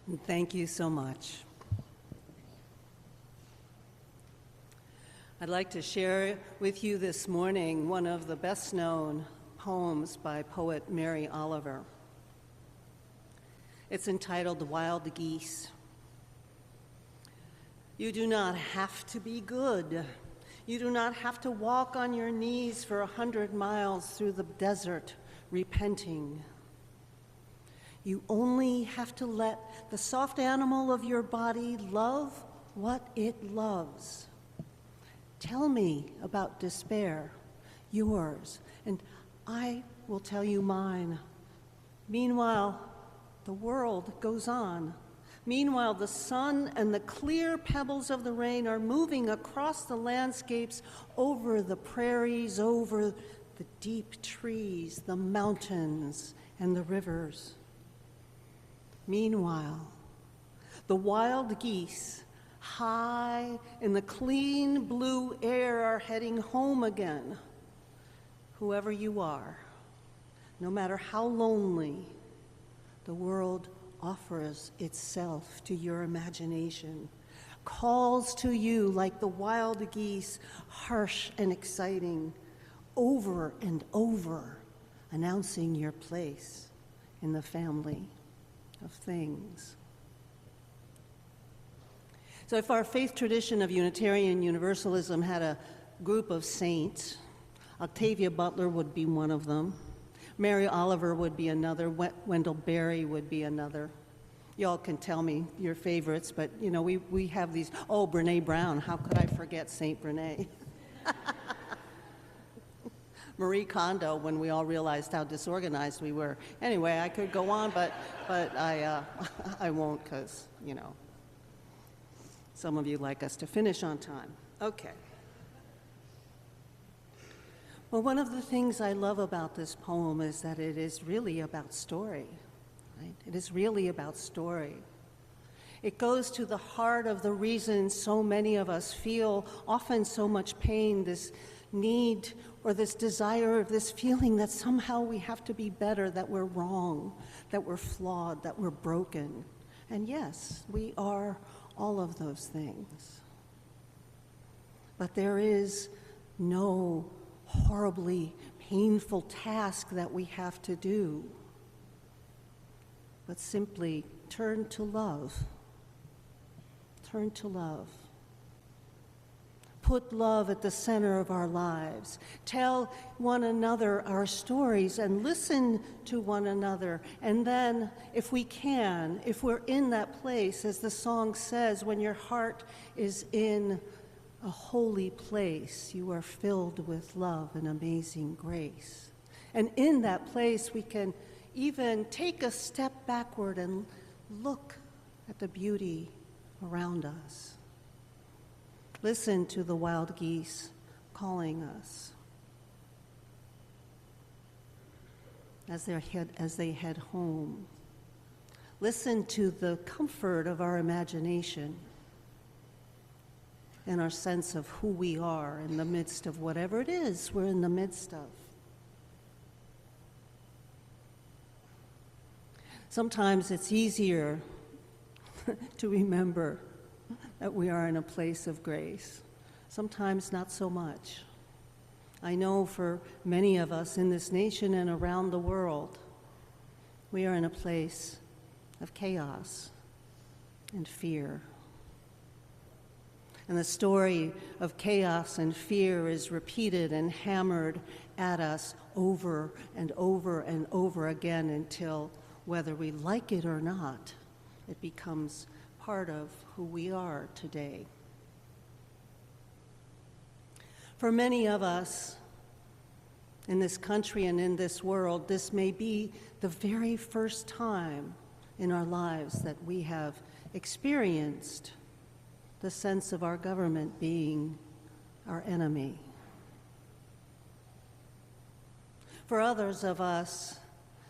And thank you so much. I'd like to share with you this morning one of the best-known poems by poet Mary Oliver. It's entitled "Wild Geese." You do not have to be good. You do not have to walk on your knees for 100 miles through the desert, repenting. You only have to let the soft animal of your body love what it loves. Tell me about despair, yours, and I will tell you mine. Meanwhile, the world goes on. Meanwhile, the sun and the clear pebbles of the rain are moving across the landscapes, over the prairies, over the deep trees, the mountains, and the rivers. Meanwhile, the wild geese, high in the clean blue air, are heading home again. Whoever you are, no matter how lonely, the world offers itself to your imagination, calls to you like the wild geese, harsh and exciting, over and over, announcing your place in the family of things. So if our faith tradition of Unitarian Universalism had a group of saints, Octavia Butler would be one of them. Mary Oliver would be another. Wendell Berry would be another. Y'all can tell me your favorites, but you know, we have these. Oh, Brene Brown. How could I forget Saint Brene? Marie Kondo, when we all realized how disorganized we were. Anyway, I could go on, but I won't, because you know, some of you like us to finish on time. Okay. Well, one of the things I love about this poem is that it is really about story, right? It is really about story. It goes to the heart of the reason so many of us feel often so much pain, this need or this desire, this feeling that somehow we have to be better, that we're wrong, that we're flawed, that we're broken. And yes, we are all of those things. But there is no horribly painful task that we have to do, but simply turn to love. Turn to love. Put love at the center of our lives. Tell one another our stories and listen to one another. And then, if we can, if we're in that place, as the song says, when your heart is in a holy place, you are filled with love and amazing grace. And in that place, we can even take a step backward and look at the beauty around us. Listen to the wild geese calling us as they head home. Listen to the comfort of our imagination and our sense of who we are in the midst of whatever it is we're in the midst of. Sometimes it's easier to remember that we are in a place of grace. Sometimes not so much. I know for many of us in this nation and around the world, we are in a place of chaos and fear. And the story of chaos and fear is repeated and hammered at us over and over and over again until, whether we like it or not, it becomes part of who we are today. For many of us in this country and in this world, this may be the very first time in our lives that we have experienced the sense of our government being our enemy. For others of us,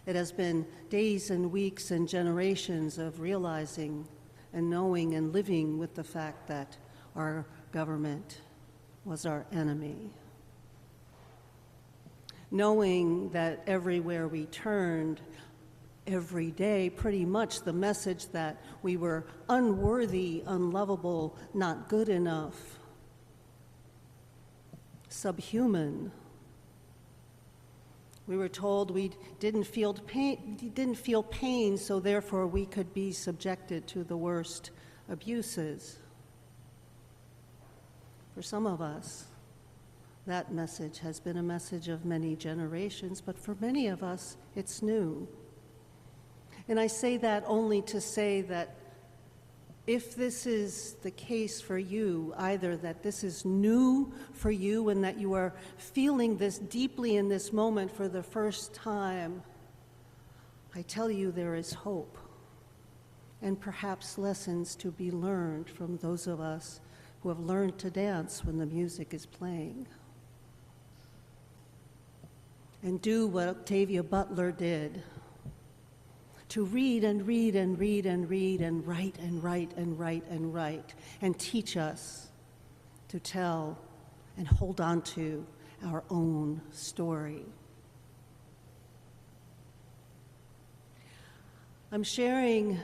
it has been days and weeks and generations of realizing and knowing and living with the fact that our government was our enemy. Knowing that everywhere we turned, every day, pretty much the message that we were unworthy, unlovable, not good enough, subhuman. We were told we didn't feel pain, so therefore we could be subjected to the worst abuses. For some of us, that message has been a message of many generations, but for many of us, it's new. And I say that only to say that if this is the case for you, either that this is new for you and that you are feeling this deeply in this moment for the first time, I tell you there is hope and perhaps lessons to be learned from those of us who have learned to dance when the music is playing. And do what Octavia Butler did, to read and read and read and read and write and write and write and write, and teach us to tell and hold on to our own story. I'm sharing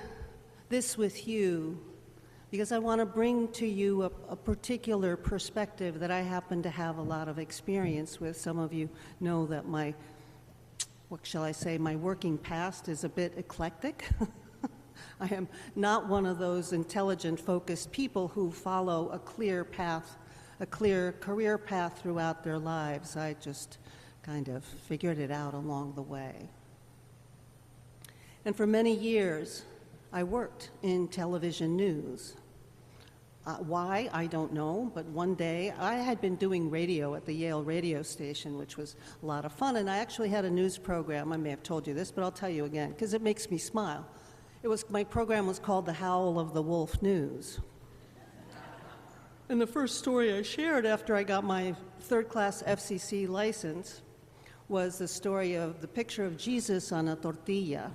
this with you because I want to bring to you a particular perspective that I happen to have a lot of experience with. Some of you know that my working past is a bit eclectic. I am not one of those intelligent, focused people who follow a clear path, a clear career path throughout their lives. I just kind of figured it out along the way. And for many years, I worked in television news. Why, I don't know, but one day I had been doing radio at the Yale radio station, which was a lot of fun, and I actually had a news program. I may have told you this, but I'll tell you again, because it makes me smile. My program was called The Howl of the Wolf News. And the first story I shared after I got my third-class FCC license was the story of the picture of Jesus on a tortilla.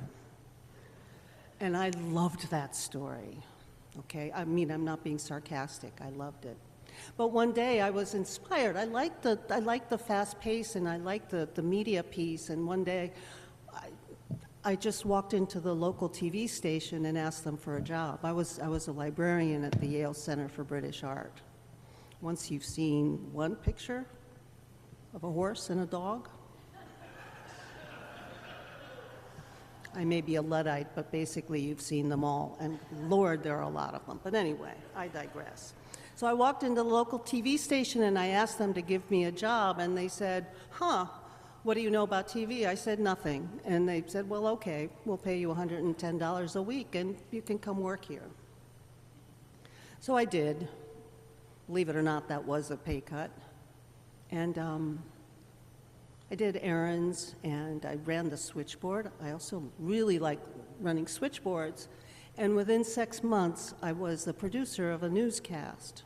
And I loved that story. Okay, I mean, I'm not being sarcastic. I loved it. But one day I was inspired. I liked the fast pace and I liked the media piece. And one day I just walked into the local TV station and asked them for a job. I was a librarian at the Yale Center for British Art. Once you've seen one picture of a horse and a dog, I may be a Luddite, but basically you've seen them all, and Lord, there are a lot of them. But anyway, I digress. So I walked into the local TV station and I asked them to give me a job, and they said, what do you know about TV? I said, nothing. And they said, well, okay, we'll pay you $110 a week and you can come work here. So I did. Believe it or not, that was a pay cut. And I did errands, and I ran the switchboard. I also really like running switchboards. And within 6 months, I was the producer of a newscast,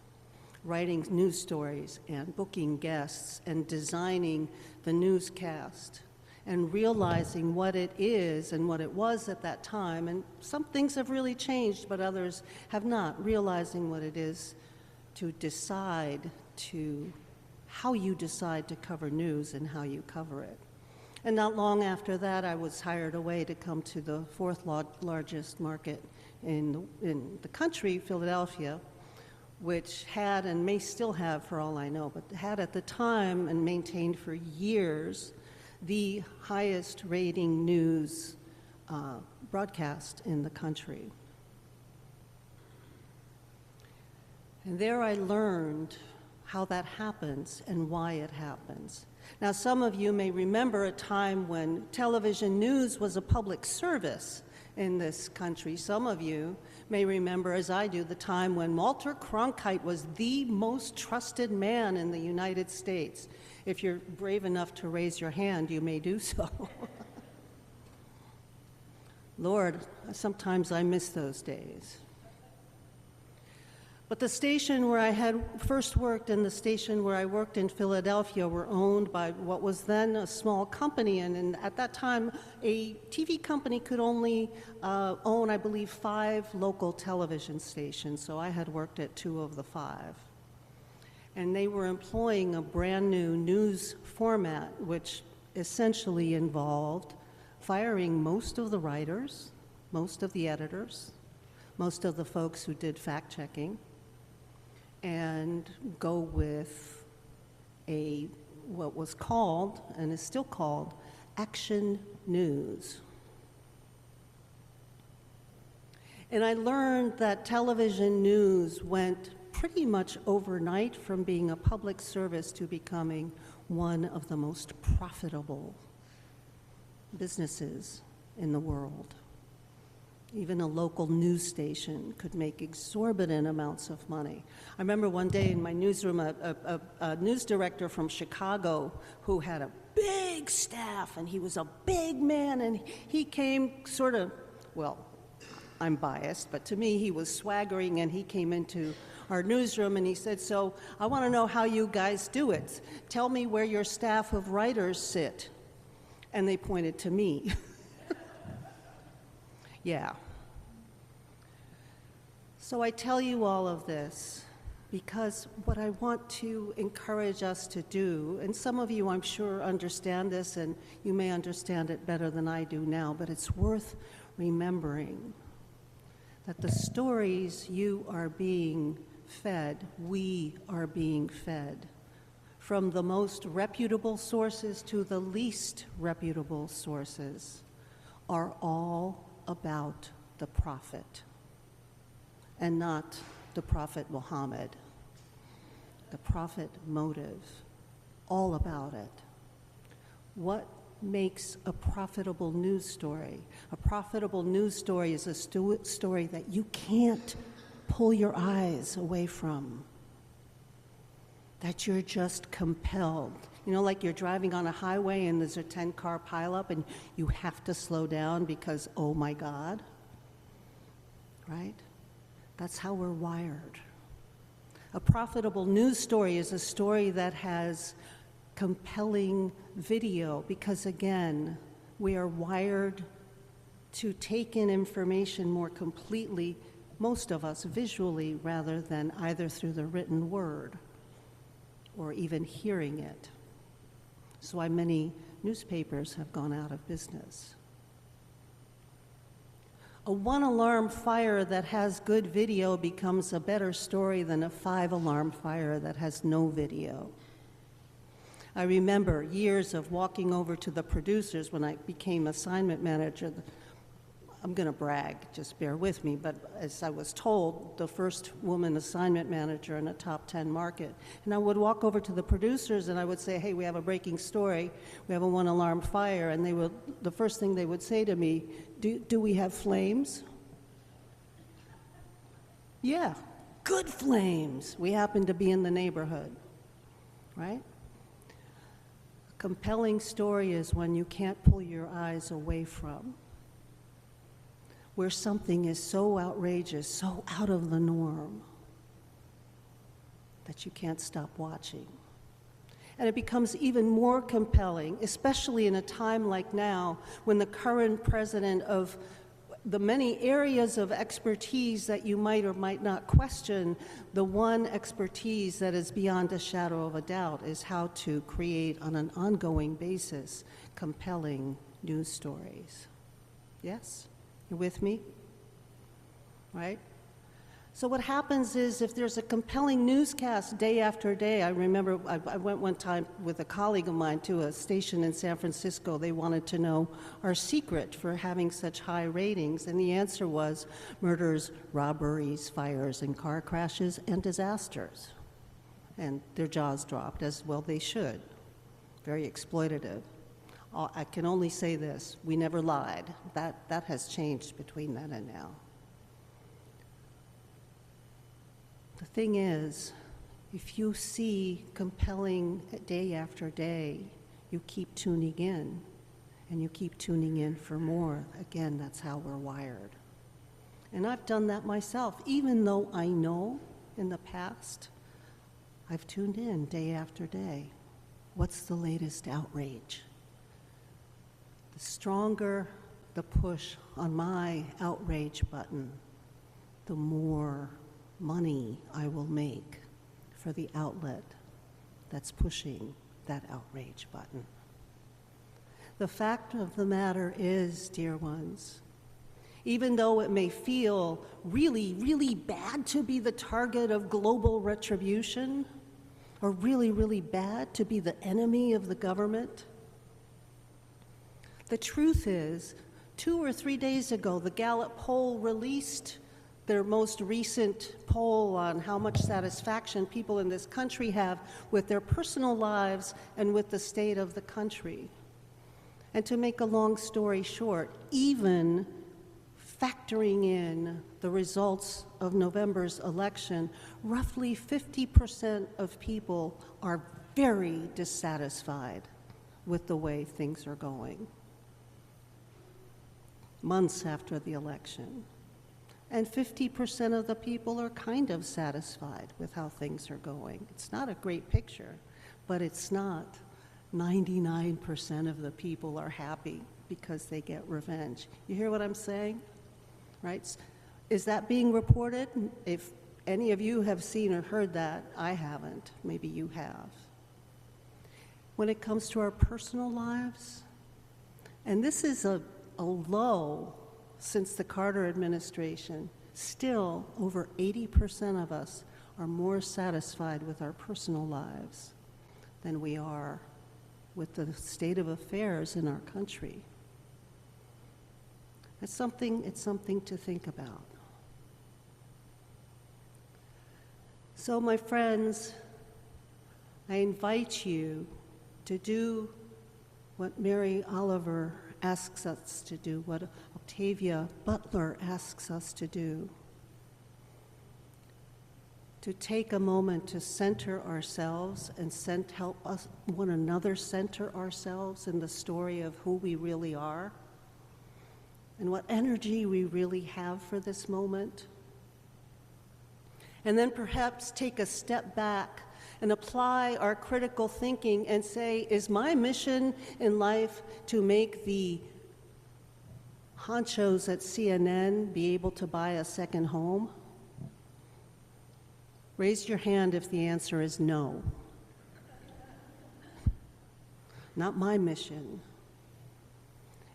writing news stories and booking guests and designing the newscast and realizing what it is and what it was at that time. And some things have really changed, but others have not, realizing what it is to decide how you decide to cover news and how you cover it. And not long after that, I was hired away to come to the fourth largest market in the country, Philadelphia, which had and may still have, for all I know, but had at the time and maintained for years the highest rating news broadcast in the country. And there I learned how that happens and why it happens. Now, some of you may remember a time when television news was a public service in this country. Some of you may remember, as I do, the time when Walter Cronkite was the most trusted man in the United States. If you're brave enough to raise your hand, you may do so. Lord, sometimes I miss those days. But the station where I had first worked and the station where I worked in Philadelphia were owned by what was then a small company, and at that time, a TV company could only own, I believe, 5 local television stations, so I had worked at 2 of the 5. And they were employing a brand new news format, which essentially involved firing most of the writers, most of the editors, most of the folks who did fact-checking, and go with what was called, and is still called, action news. And I learned that television news went pretty much overnight from being a public service to becoming one of the most profitable businesses in the world. Even a local news station could make exorbitant amounts of money. I remember one day in my newsroom, a news director from Chicago who had a big staff, and he was a big man, and he came sort of, well, I'm biased, but to me he was swaggering, and he came into our newsroom and he said, "So I want to know how you guys do it. Tell me where your staff of writers sit." And they pointed to me. Yeah. So I tell you all of this because what I want to encourage us to do, and some of you I'm sure understand this, and you may understand it better than I do now, but it's worth remembering that the stories you are being fed, we are being fed, from the most reputable sources to the least reputable sources, are all about the prophet, and not the Prophet Muhammad. The prophet motive, all about it. What makes a profitable news story? A profitable news story is a story that you can't pull your eyes away from, that you're just compelled. You know, like you're driving on a highway and there's a 10-car pileup and you have to slow down because, oh my God, right? That's how we're wired. A profitable news story is a story that has compelling video because, again, we are wired to take in information more completely, most of us visually, rather than either through the written word or even hearing it. That's why many newspapers have gone out of business. A one-alarm fire that has good video becomes a better story than a 5-alarm fire that has no video. I remember years of walking over to the producers when I became assignment manager. I'm going to brag, just bear with me, but as I was told, the first woman assignment manager in a top 10 market. And I would walk over to the producers and I would say, "Hey, we have a breaking story. We have a one-alarm fire." And the first thing they would say to me, do we have flames? Yeah, good flames. We happen to be in the neighborhood, right? A compelling story is when you can't pull your eyes away from, where something is so outrageous, so out of the norm, that you can't stop watching. And it becomes even more compelling, especially in a time like now, when the current president of the many areas of expertise that you might or might not question, the one expertise that is beyond a shadow of a doubt is how to create on an ongoing basis compelling news stories. Yes? You with me? Right? So what happens is if there's a compelling newscast day after day, I remember I went one time with a colleague of mine to a station in San Francisco. They wanted to know our secret for having such high ratings, and the answer was murders, robberies, fires, and car crashes, and disasters. And their jaws dropped, as well they should. Very exploitative. I can only say this, we never lied. That has changed between then and now. The thing is, if you see compelling day after day, you keep tuning in, and you keep tuning in for more. Again, that's how we're wired. And I've done that myself. Even though I know in the past, I've tuned in day after day. What's the latest outrage? The stronger the push on my outrage button, the more money I will make for the outlet that's pushing that outrage button. The fact of the matter is, dear ones, even though it may feel really, really bad to be the target of global retribution, or really, really bad to be the enemy of the government, the truth is, 2 or 3 days ago, the Gallup poll released their most recent poll on how much satisfaction people in this country have with their personal lives and with the state of the country. And to make a long story short, even factoring in the results of November's election, roughly 50% of people are very dissatisfied with the way things are going, months after the election. And 50% of the people are kind of satisfied with how things are going. It's not a great picture, but it's not 99% of the people are happy because they get revenge. You hear what I'm saying? Right? Is that being reported? If any of you have seen or heard that, I haven't. Maybe you have. When it comes to our personal lives, and this is a low since the Carter administration, still over 80% of us are more satisfied with our personal lives than we are with the state of affairs in our country. It's something to think about. So, my friends, I invite you to do what Mary Oliver asks us to do, what Octavia Butler asks us to do. To take a moment to center ourselves and help us one another center ourselves in the story of who we really are and what energy we really have for this moment. And then perhaps take a step back and apply our critical thinking and say, is my mission in life to make the honchos at CNN be able to buy a second home? Raise your hand if the answer is no. Not my mission.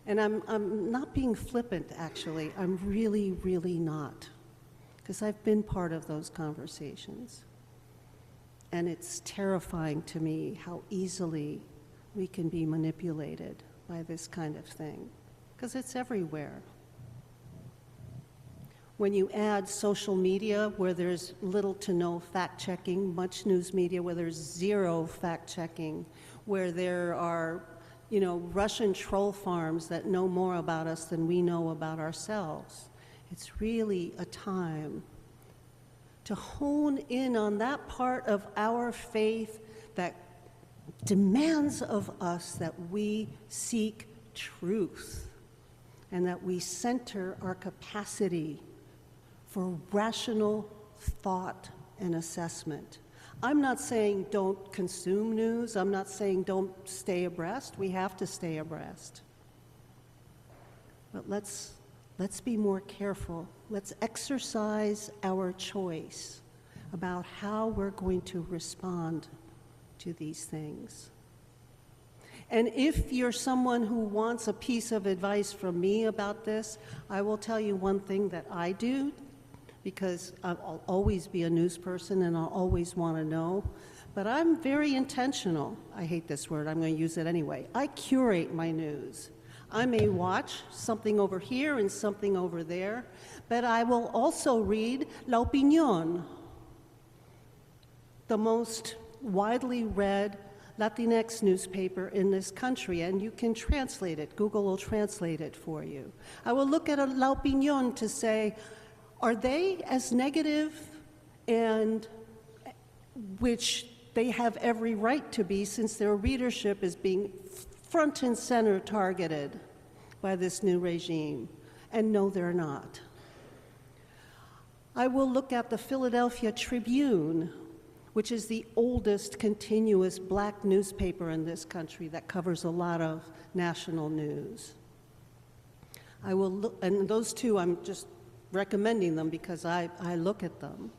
And I'm not being flippant, actually. I'm really, really not. Because I've been part of those conversations. And it's terrifying to me how easily we can be manipulated by this kind of thing. Because it's everywhere. When you add social media where there's little to no fact-checking, much news media where there's zero fact-checking, where there are, Russian troll farms that know more about us than we know about ourselves, it's really a time to hone in on that part of our faith that demands of us that we seek truth and that we center our capacity for rational thought and assessment. I'm not saying don't consume news. I'm not saying don't stay abreast. We have to stay abreast. But let's be more careful. Let's exercise our choice about how we're going to respond to these things. And if you're someone who wants a piece of advice from me about this, I will tell you one thing that I do, because I'll always be a news person and I'll always want to know, but I'm very intentional. I hate this word, I'm going to use it anyway. I curate my news. I may watch something over here and something over there, but I will also read La Opinión, the most widely read Latinx newspaper in this country, and you can translate it. Google will translate it for you. I will look at La Opinión to say, are they as negative, and which they have every right to be since their readership is being front and center targeted by this new regime? And no, they're not. I will look at the Philadelphia Tribune, which is the oldest continuous black newspaper in this country that covers a lot of national news. I will look, and those two I'm just recommending them because I look at them.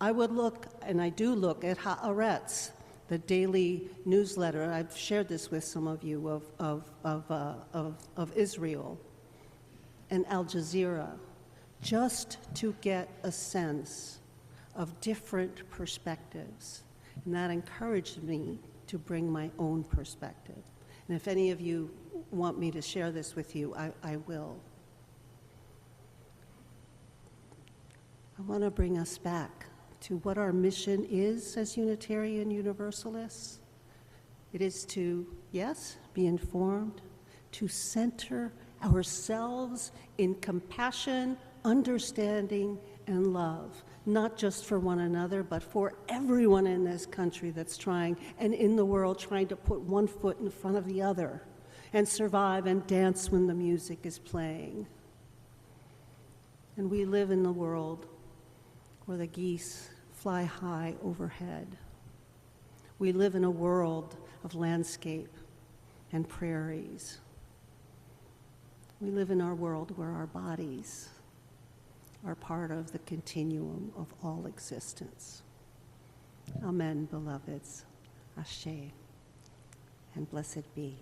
I would look, and I do look at Haaretz, the daily newsletter. I've shared this with some of you of Israel and Al Jazeera, just to get a sense of different perspectives. And that encouraged me to bring my own perspective. And if any of you want me to share this with you, I will. I want to bring us back to what our mission is as Unitarian Universalists. It is to, yes, be informed, to center ourselves in compassion, understanding, and love, not just for one another, but for everyone in this country that's trying, and in the world, trying to put one foot in front of the other and survive and dance when the music is playing. And we live in the world where the geese fly high overhead. We live in a world of landscape and prairies. We live in our world where our bodies are part of the continuum of all existence. Amen, beloveds. Ashe, and blessed be.